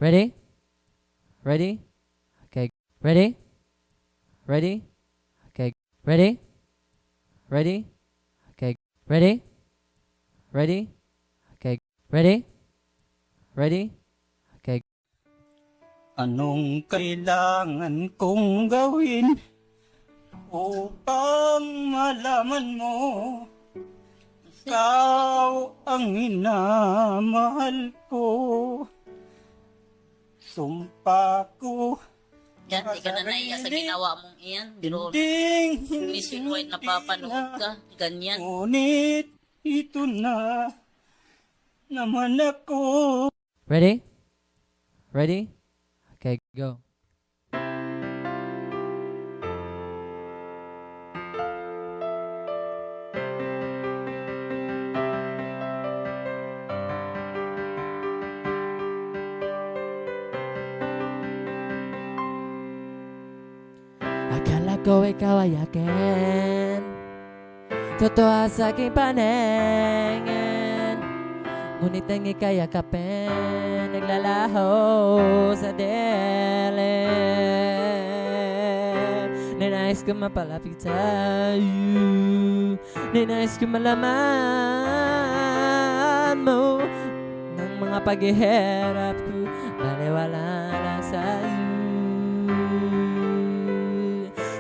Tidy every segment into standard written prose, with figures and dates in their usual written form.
Ready? Ready? Okay. Ready? Ready? Okay. Ready? Ready? Okay. Ready? Ready? Okay. Ready? Ready? Okay. Anong kailangan kong gawin upang malaman mo ikaw ang minamahal ko? Sumpa ko Yan, di ka na naiya sa ginawa mong iyan. Biro, ding nationwide napapanood ka. Ganyan. ngunit ito na naman ako. Ready? Ready? Okay, go. Akala ko ikaw ay akin, totoo sa aking paningin, ngunit ang ika'y yakapin, naglalaho sa dilim. Ninais ko mapalapit sa'yo, ninais ko malaman mo ng mga paghihirap ko, baliwala lang sa'yo.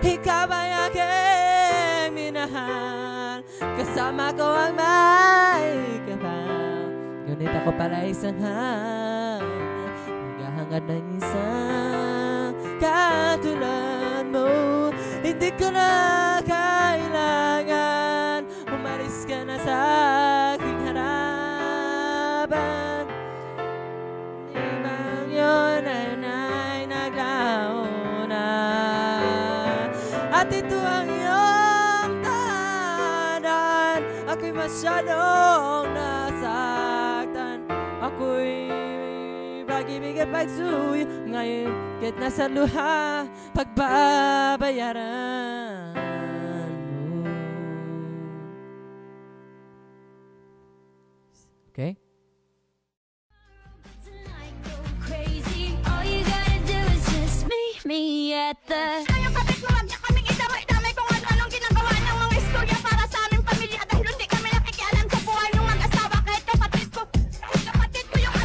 Ikaw ay aking minahal, kasama ko ang may kapal, ngunit ako pala isang naghahangad ng isang katulad mo. Hindi ko na kailangan umalis ka na sa aking harapan. Ibang yun ay naglaho na, at ito ang iyong tahanan. Ako'y masyadong nasaktan, ako'y pag-ibig at pagsuyo, ngayon kahit nasa luha, pagbabayaran mo. Okay? Tonight go crazy. All you gotta do is just meet me at the